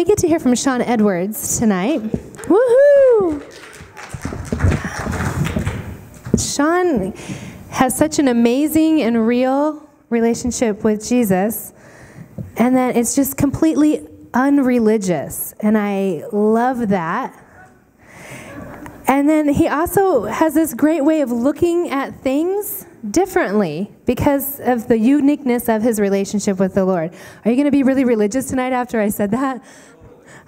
we get to hear from Sean Edwards tonight. Woohoo! Sean has such an amazing and real relationship with Jesus, and that it's just completely unreligious, and I love that. And then he also has this great way of looking at things differently because of the uniqueness of his relationship with the Lord. Are you going to be really religious tonight after I said that?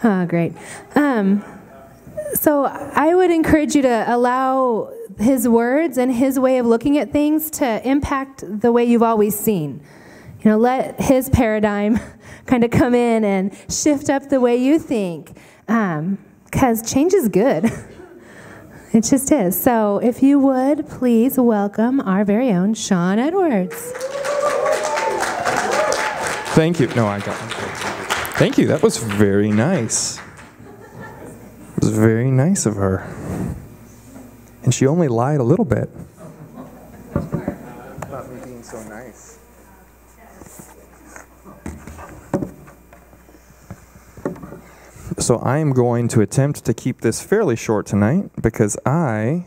Oh, great. So I would encourage you to allow his words and his way of looking at things to impact the way you've always seen. You know, let his paradigm kind of come in and shift up the way you think, because change is good. It just is. So if you would, please welcome our very own Sean Edwards. Thank you. No, I got it. Thank you. That was very nice. It was very nice of her. And she only lied a little bit. About me being so nice. So I am going to attempt to keep this fairly short tonight because I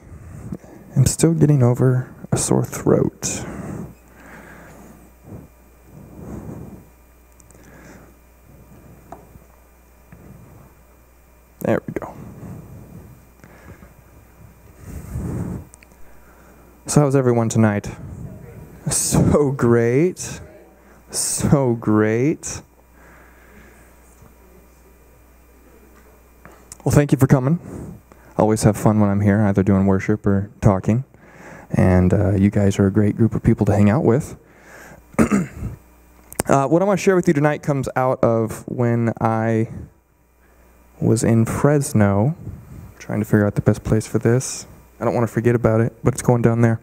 am still getting over a sore throat. There we go. So how's everyone tonight? So great. So great. Well, thank you for coming. I always have fun when I'm here, either doing worship or talking. And you guys are a great group of people to hang out with. What I'm going to share with you tonight comes out of when I was in Fresno, trying to figure out the best place for this. I don't want to forget about it, but it's going down there.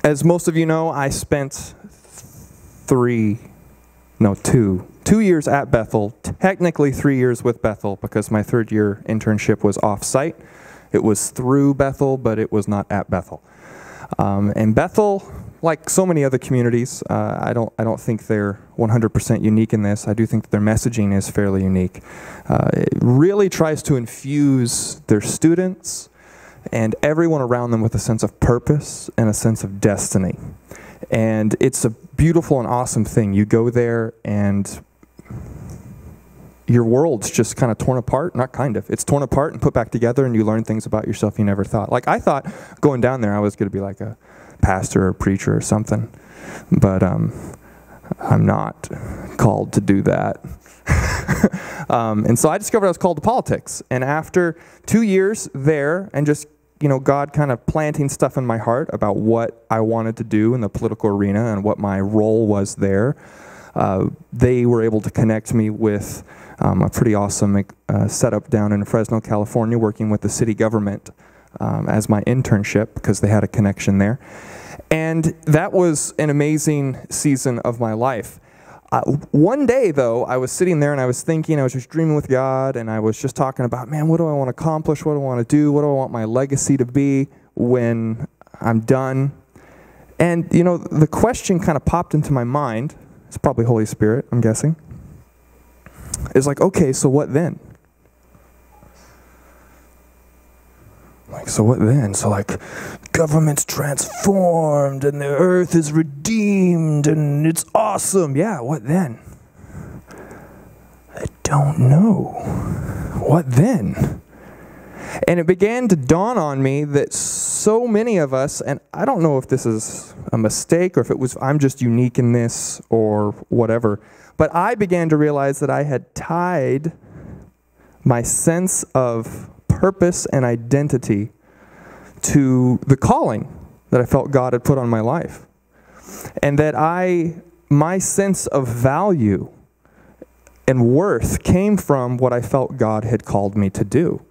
As most of you know, I spent 2 years at Bethel, technically 3 years with Bethel, because my third year internship was off-site. It was through Bethel, but it was not at Bethel. And Bethel, like so many other communities, I don't think they're 100% unique in this. I do think that their messaging is fairly unique. It really tries to infuse their students and everyone around them with a sense of purpose and a sense of destiny. And it's a beautiful and awesome thing. You go there and your world's just kind of torn apart. Not kind of. It's torn apart and put back together, and you learn things about yourself you never thought. Like, I thought going down there I was going to be like a pastor or a preacher or something. But I'm not called to do that. And so I discovered I was called to politics. And after 2 years there and just, God kind of planting stuff in my heart about what I wanted to do in the political arena and what my role was there, they were able to connect me with a pretty awesome setup down in Fresno, California, working with the city government as my internship because they had a connection there. And that was an amazing season of my life. One day, though, I was sitting there and I was thinking, I was just dreaming with God, and I was just talking about, man, what do I want to accomplish? What do I want to do? What do I want my legacy to be when I'm done? And, the question kind of popped into my mind. It's probably Holy Spirit, I'm guessing. It's like, okay, so what then? So what then? So government's transformed and the earth is redeemed and it's awesome. Yeah, what then? I don't know. What then? And it began to dawn on me that so many of us, and I don't know if this is a mistake or if I'm just unique in this or whatever, but I began to realize that I had tied my sense of purpose and identity to the calling that I felt God had put on my life. And that my sense of value and worth came from what I felt God had called me to do.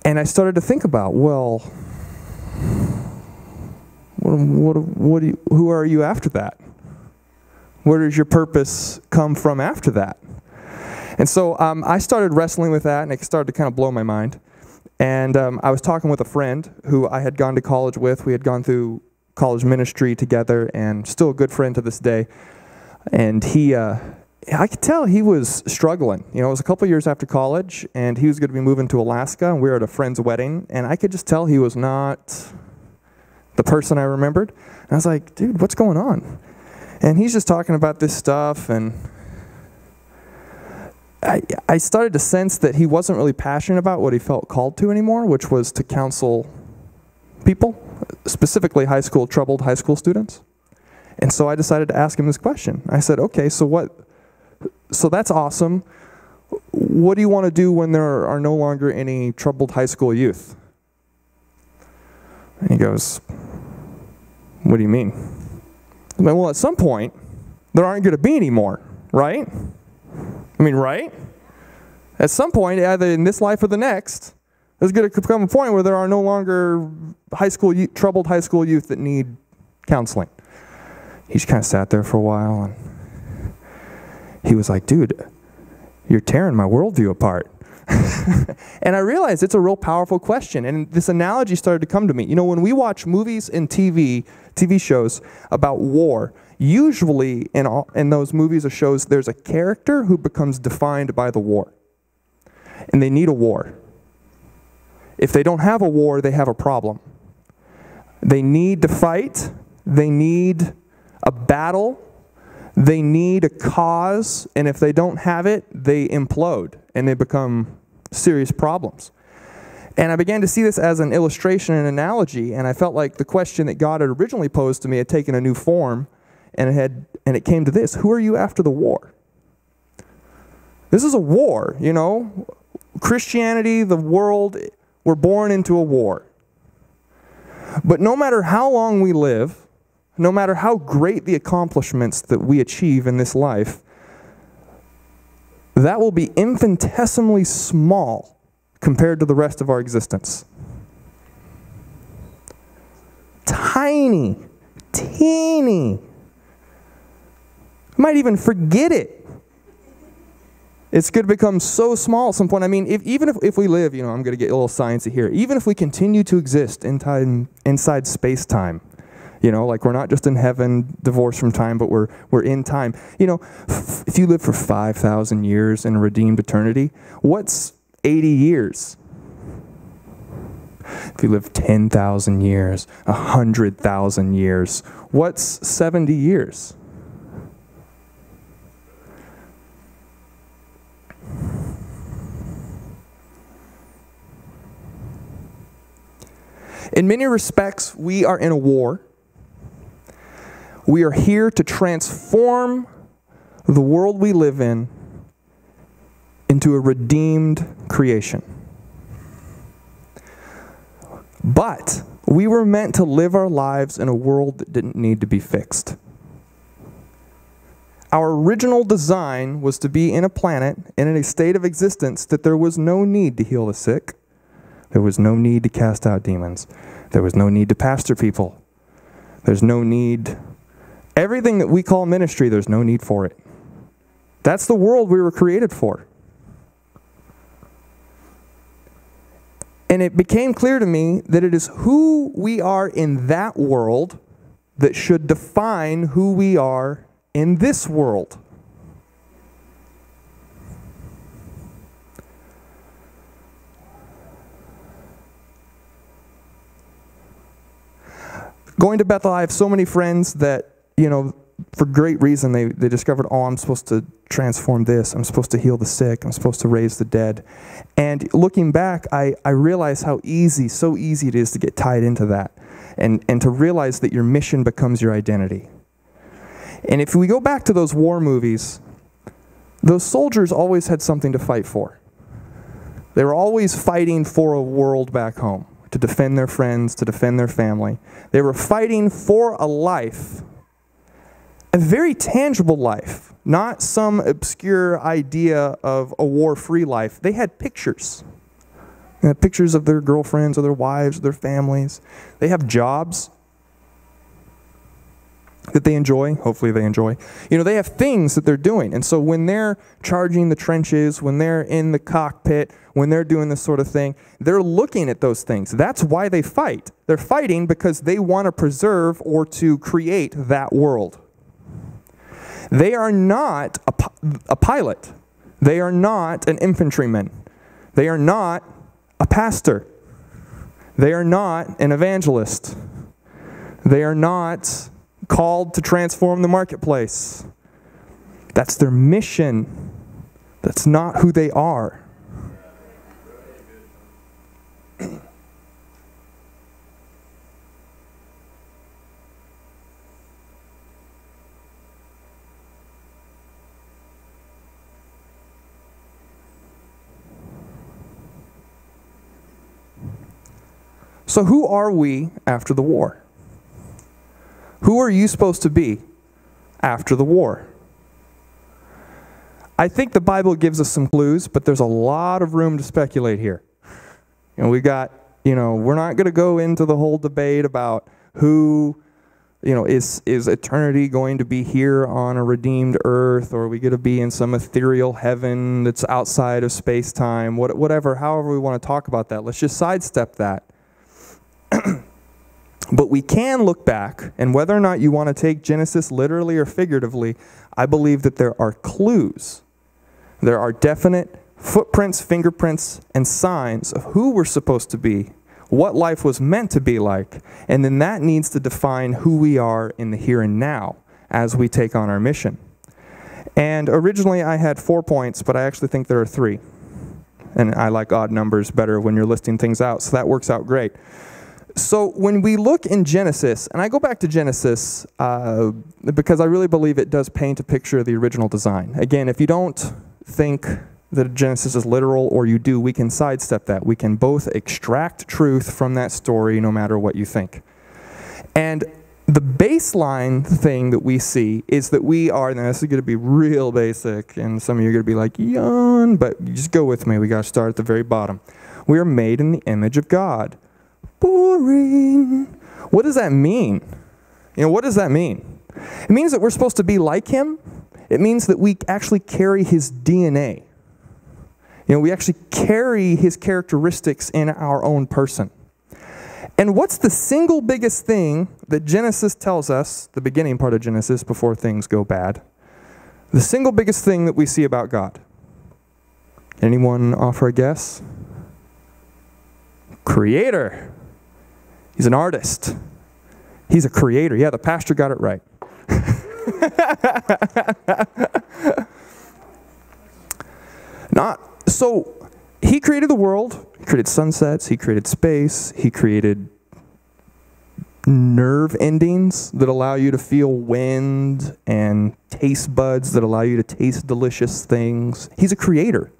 And I started to think about, well, who are you after that? Where does your purpose come from after that? And so I started wrestling with that, and it started to kind of blow my mind. And I was talking with a friend who I had gone to college with. We had gone through college ministry together, and still a good friend to this day. And I could tell he was struggling. You know, it was a couple years after college, and he was going to be moving to Alaska, and we were at a friend's wedding, and I could just tell he was not the person I remembered. And I was like, dude, what's going on? And he's just talking about this stuff, and I started to sense that he wasn't really passionate about what he felt called to anymore, which was to counsel people, specifically troubled high school students. And so I decided to ask him this question. I said, okay, so that's awesome. What do you want to do when there are no longer any troubled high school youth? And he goes, what do you mean? I mean, well, at some point, there aren't going to be any more, right? I mean, right? At some point, either in this life or the next, there's going to come a point where there are no longer troubled high school youth that need counseling. He just kind of sat there for a while, and he was like, dude, you're tearing my worldview apart. And I realized it's a real powerful question, and this analogy started to come to me. You know, when we watch movies and TV shows about war, usually in those movies or shows, there's a character who becomes defined by the war. And they need a war. If they don't have a war, they have a problem. They need to fight. They need a battle. They need a cause. And if they don't have it, they implode and they become serious problems. And I began to see this as an illustration and analogy, and I felt like the question that God had originally posed to me had taken a new form, and it came to this: who are you after the war? This is a war, you know. Christianity, the world, we're born into a war. But no matter how long we live, no matter how great the accomplishments that we achieve in this life, that will be infinitesimally small compared to the rest of our existence. Tiny, teeny. Might even forget it. It's going to become so small at some point. I mean, even if we live, you know, I'm going to get a little sciencey here. Even if we continue to exist inside space-time, you know, like we're not just in heaven, divorced from time, but we're in time. You know, if you live for 5,000 years in a redeemed eternity, what's 80 years? If you live 10,000 years, 100,000 years, what's 70 years? In many respects, we are in a war. We are here to transform the world we live in into a redeemed creation. But we were meant to live our lives in a world that didn't need to be fixed. Our original design was to be in a planet and in a state of existence that there was no need to heal the sick. There was no need to cast out demons. There was no need to pastor people. There's no need. Everything that we call ministry, there's no need for it. That's the world we were created for. And it became clear to me that it is who we are in that world that should define who we are in this world. Going to Bethel, I have so many friends that, you know, for great reason, they discovered, oh, I'm supposed to transform this. I'm supposed to heal the sick. I'm supposed to raise the dead. And looking back, I realize how so easy it is to get tied into that. And to realize that your mission becomes your identity. And if we go back to those war movies, those soldiers always had something to fight for. They were always fighting for a world back home, to defend their friends, to defend their family. They were fighting for a life, a very tangible life, not some obscure idea of a war-free life. They had pictures. They had pictures of their girlfriends or their wives or their families. They have jobs that they enjoy. Hopefully they enjoy. You know, they have things that they're doing. And so when they're charging the trenches, when they're in the cockpit, when they're doing this sort of thing, they're looking at those things. That's why they fight. They're fighting because they want to preserve or to create that world. They are not a pilot. They are not an infantryman. They are not a pastor. They are not an evangelist. They are not called to transform the marketplace. That's their mission. That's not who they are. So who are we after the war? Who are you supposed to be after the war? I think the Bible gives us some clues, but there's a lot of room to speculate here. And we're not going to go into the whole debate about who, is eternity going to be here on a redeemed earth, or are we going to be in some ethereal heaven that's outside of space-time, whatever, however we want to talk about that. Let's just sidestep that. But we can look back, and whether or not you want to take Genesis literally or figuratively, I believe that there are clues. There are definite footprints, fingerprints, and signs of who we're supposed to be, what life was meant to be like, and then that needs to define who we are in the here and now as we take on our mission. And originally I had 4 points, but I actually think there are 3. And I like odd numbers better when you're listing things out, so that works out great. So when we look in Genesis, and I go back to Genesis because I really believe it does paint a picture of the original design. Again, if you don't think that Genesis is literal, or you do, we can sidestep that. We can both extract truth from that story no matter what you think. And the baseline thing that we see is that we are, now this is going to be real basic, and some of you are going to be like, yawn, but just go with me. We got to start at the very bottom. We are made in the image of God. Boring. What does that mean? What does that mean? It means that we're supposed to be like Him. It means that we actually carry His DNA. We actually carry His characteristics in our own person. And what's the single biggest thing that Genesis tells us, the beginning part of Genesis, before things go bad? The single biggest thing that we see about God? Anyone offer a guess? Creator. He's an artist. He's a creator. Yeah, the pastor got it right. So He created the world. He created sunsets. He created space. He created nerve endings that allow you to feel wind, and taste buds that allow you to taste delicious things. He's a creator.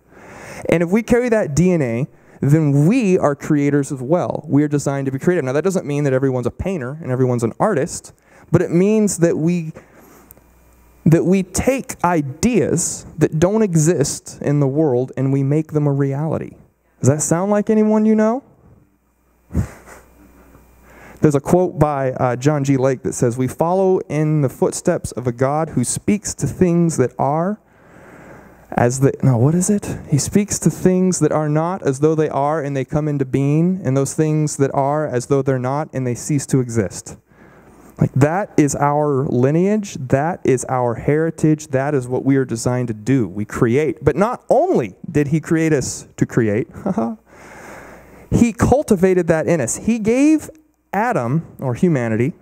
And if we carry that DNA, then we are creators as well. We are designed to be creative. Now, that doesn't mean that everyone's a painter and everyone's an artist, but it means that we take ideas that don't exist in the world and we make them a reality. Does that sound like anyone you know? There's a quote by John G. Lake that says, "We follow in the footsteps of a God who speaks to things that are He speaks to things that are not as though they are, and they come into being, and those things that are as though they're not, and they cease to exist." Like, that is our lineage, that is our heritage, that is what we are designed to do. We create. But not only did He create us to create, He cultivated that in us. He gave Adam, or humanity,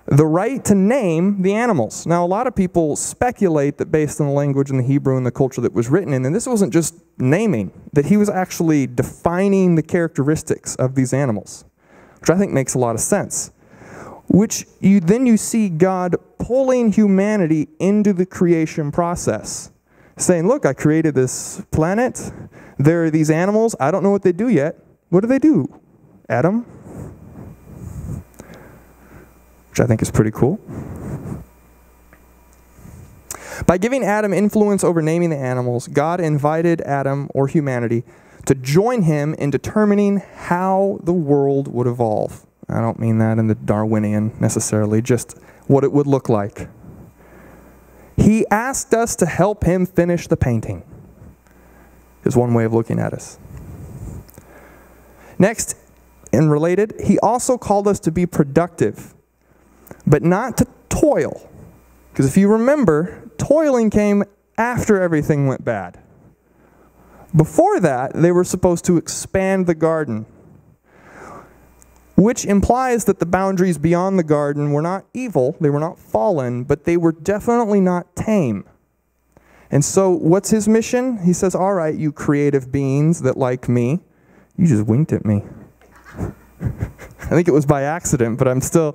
the right to name the animals. Now, a lot of people speculate that based on the language in the Hebrew and the culture that was written in, and this wasn't just naming, that He was actually defining the characteristics of these animals, which I think makes a lot of sense. Which you see God pulling humanity into the creation process, saying, look, I created this planet. There are these animals. I don't know what they do yet. What do, Adam? Which I think is pretty cool. By giving Adam influence over naming the animals, God invited Adam, or humanity, to join Him in determining how the world would evolve. I don't mean that in the Darwinian necessarily, just what it would look like. He asked us to help Him finish the painting, is one way of looking at us. Next, and related, He also called us to be productive, but not to toil. Because if you remember, toiling came after everything went bad. Before that, they were supposed to expand the garden, which implies that the boundaries beyond the garden were not evil, they were not fallen, but they were definitely not tame. And so what's his mission? He says, all right, you creative beings that like me, you just winked at me. I think it was by accident, but I'm still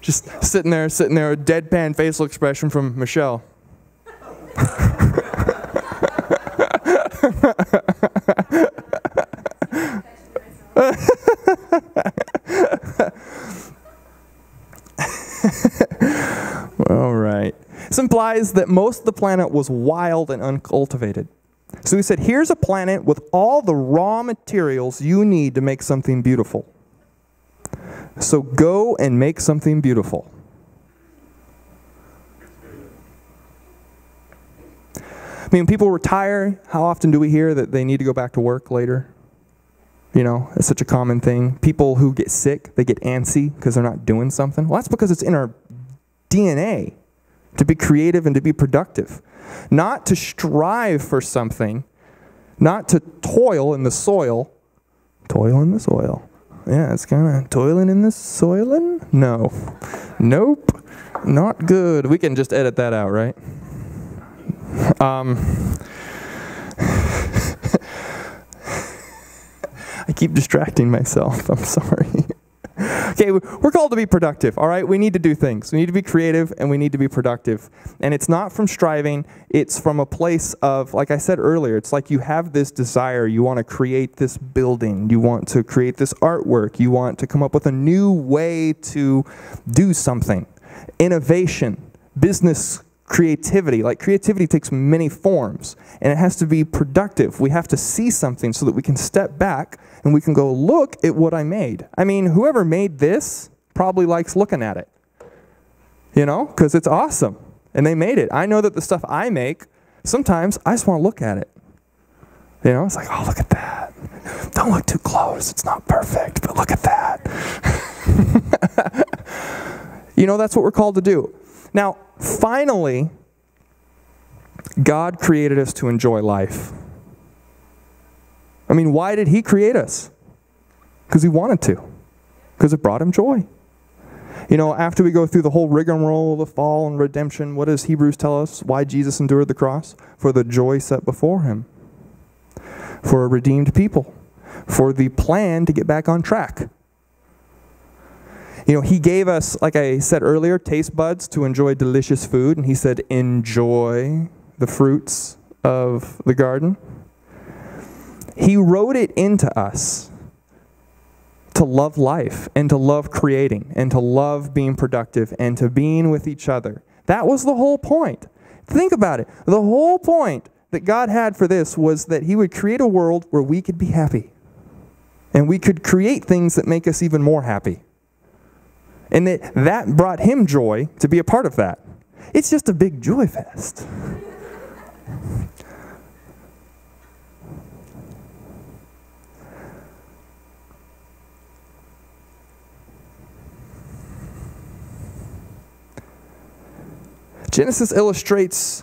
just sitting there, a deadpan facial expression from Michelle. All right. This implies that most of the planet was wild and uncultivated. So he said, here's a planet with all the raw materials you need to make something beautiful. So go and make something beautiful. I mean, when people retire, how often do we hear that they need to go back to work later? You know, it's such a common thing. People who get sick, they get antsy because they're not doing something. Well, that's because it's in our DNA to be creative and to be productive. Not to strive for something, not to toil in the soil. Toil in the soil. Yeah, it's kind of toiling in the soiling? No. Nope. Not good. We can just edit that out, right? I keep distracting myself. I'm sorry. Okay, we're called to be productive, all right? We need to do things. We need to be creative, and we need to be productive. And it's not from striving. It's from a place of, like I said earlier, it's like you have this desire. You want to create this building. You want to create this artwork. You want to come up with a new way to do something. Innovation, business creativity. Like, creativity takes many forms, and it has to be productive. We have to see something so that we can step back and we can go, look at what I made. I mean, whoever made this probably likes looking at it, you know, because it's awesome, and they made it. I know that the stuff I make, sometimes I just want to look at it. You know, it's like, oh, look at that. Don't look too close. It's not perfect, but look at that. You know, that's what we're called to do. Now, finally, God created us to enjoy life. I mean, why did he create us? Because he wanted to. Because it brought him joy. You know, after we go through the whole rigmarole of the fall and redemption, what does Hebrews tell us? Why Jesus endured the cross? For the joy set before him. For a redeemed people. For the plan to get back on track. You know, he gave us, like I said earlier, taste buds to enjoy delicious food. And he said, enjoy the fruits of the garden. He wrote it into us to love life and to love creating and to love being productive and to being with each other. That was the whole point. Think about it. The whole point that God had for this was that he would create a world where we could be happy. And we could create things that make us even more happy. And that brought him joy to be a part of that. It's just a big joy fest. Genesis illustrates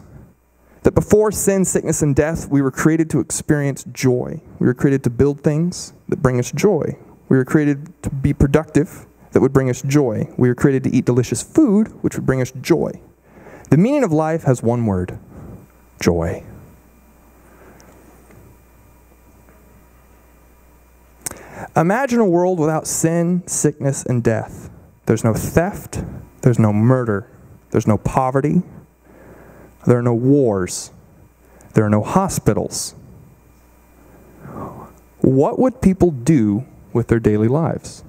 that before sin, sickness, and death, we were created to experience joy. We were created to build things that bring us joy. We were created to be productive that would bring us joy. We were created to eat delicious food, which would bring us joy. The meaning of life has one word: joy. Imagine a world without sin, sickness, and death. There's no theft. There's no murder. There's no poverty. There are no wars. There are no hospitals. What would people do with their daily lives?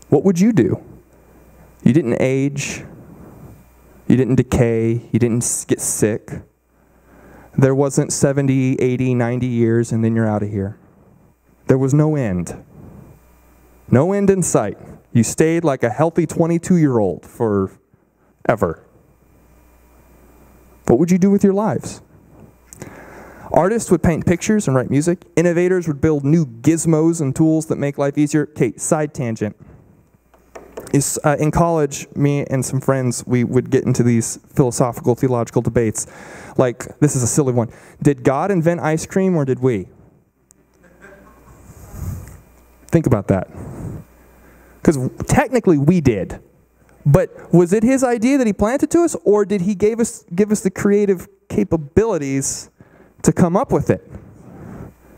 What would you do? You didn't age. You didn't decay. You didn't get sick. There wasn't 70, 80, 90 years and then you're out of here. There was no end. No end in sight. You stayed like a healthy 22-year-old forever. What would you do with your lives? Artists would paint pictures and write music. Innovators would build new gizmos and tools that make life easier. Okay, side tangent. is in college, me and some friends, we would get into these philosophical, theological debates. Like, this is a silly one. Did God invent ice cream or did we? Think about that. Because technically we did. But was it his idea that he planted to us, or did he give us the creative capabilities to come up with it?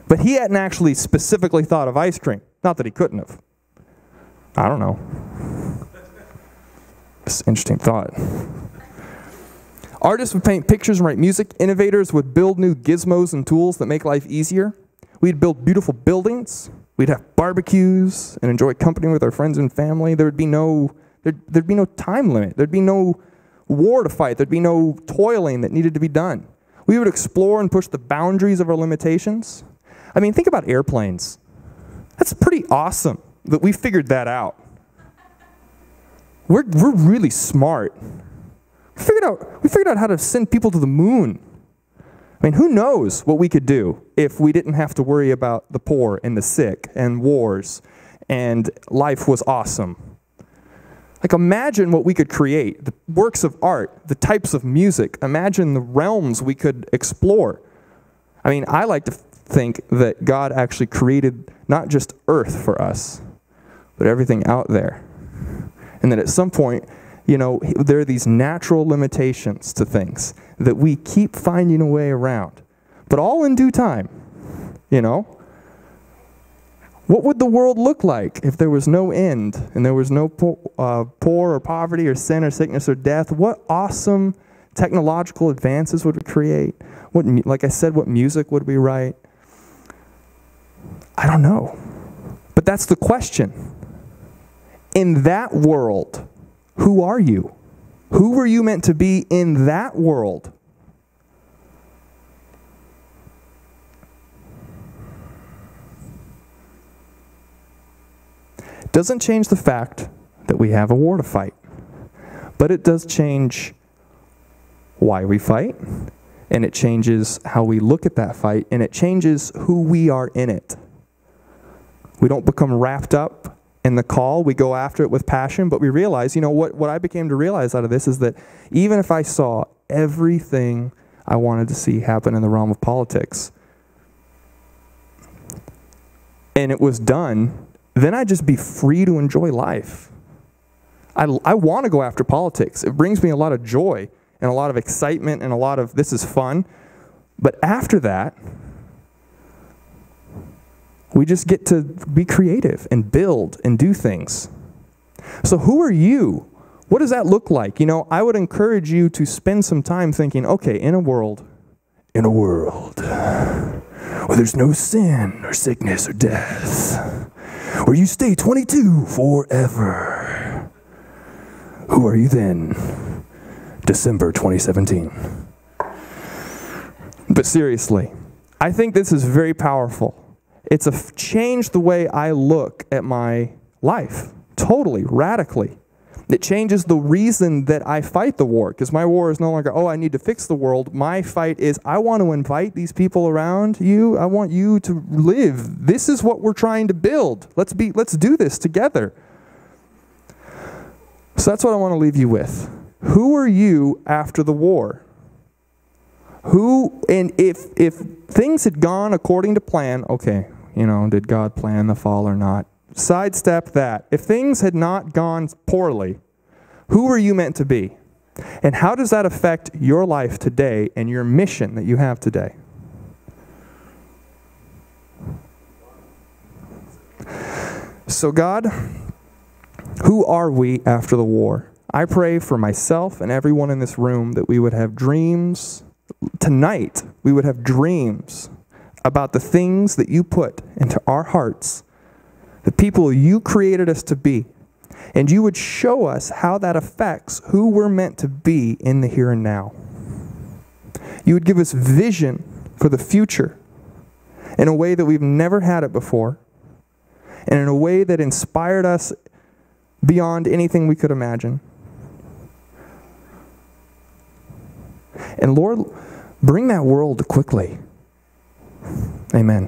But he hadn't actually specifically thought of ice cream. Not that he couldn't have. I don't know. It's an interesting thought. Artists would paint pictures and write music. Innovators would build new gizmos and tools that make life easier. We'd build beautiful buildings. We'd have barbecues and enjoy company with our friends and family. There'd be no time limit. There'd be no war to fight. There'd be no toiling that needed to be done. We would explore and push the boundaries of our limitations. I mean, think about airplanes. That's pretty awesome that we figured that out. We're really smart. We figured out how to send people to the moon. I mean, who knows what we could do if we didn't have to worry about the poor and the sick and wars and life was awesome. Like, imagine what we could create, the works of art, the types of music. Imagine the realms we could explore. I mean, I like to think that God actually created not just earth for us, but everything out there. And that at some point, you know, there are these natural limitations to things that we keep finding a way around. But all in due time, you know. What would the world look like if there was no end and there was no poor or poverty or sin or sickness or death? What awesome technological advances would we create? Like I said, what music would we write? I don't know. But that's the question. In that world, who are you? Who were you meant to be in that world? Doesn't change the fact that we have a war to fight. But it does change why we fight, and it changes how we look at that fight, and it changes who we are in it. We don't become wrapped up in the call. We go after it with passion, but we realize, you know, what I became to realize out of this is that even if I saw everything I wanted to see happen in the realm of politics, and it was done, then I'd just be free to enjoy life. I want to go after politics. It brings me a lot of joy and a lot of excitement and a lot of, this is fun. But after that, we just get to be creative and build and do things. So who are you? What does that look like? You know, I would encourage you to spend some time thinking, okay, in a world where there's no sin or sickness or death, where you stay 22 forever, who are you then? December 2017. But seriously, I think this is very powerful. It's changed the way I look at my life, totally, radically. It changes the reason that I fight the war, because my war is no longer, oh, I need to fix the world. My fight is, I want to invite these people around you. I want you to live. This is what we're trying to build. Let's do this together. So that's what I want to leave you with. Who are you after the war? And if things had gone according to plan, okay, you know, did God plan the fall or not? Sidestep that. If things had not gone poorly, who are you meant to be? And how does that affect your life today and your mission that you have today? So God, who are we after the war? I pray for myself and everyone in this room that we would have dreams. Tonight, we would have dreams about the things that you put into our hearts, the people you created us to be, and you would show us how that affects who we're meant to be in the here and now. You would give us vision for the future in a way that we've never had it before, and in a way that inspired us beyond anything we could imagine. And Lord, bring that world quickly. Amen.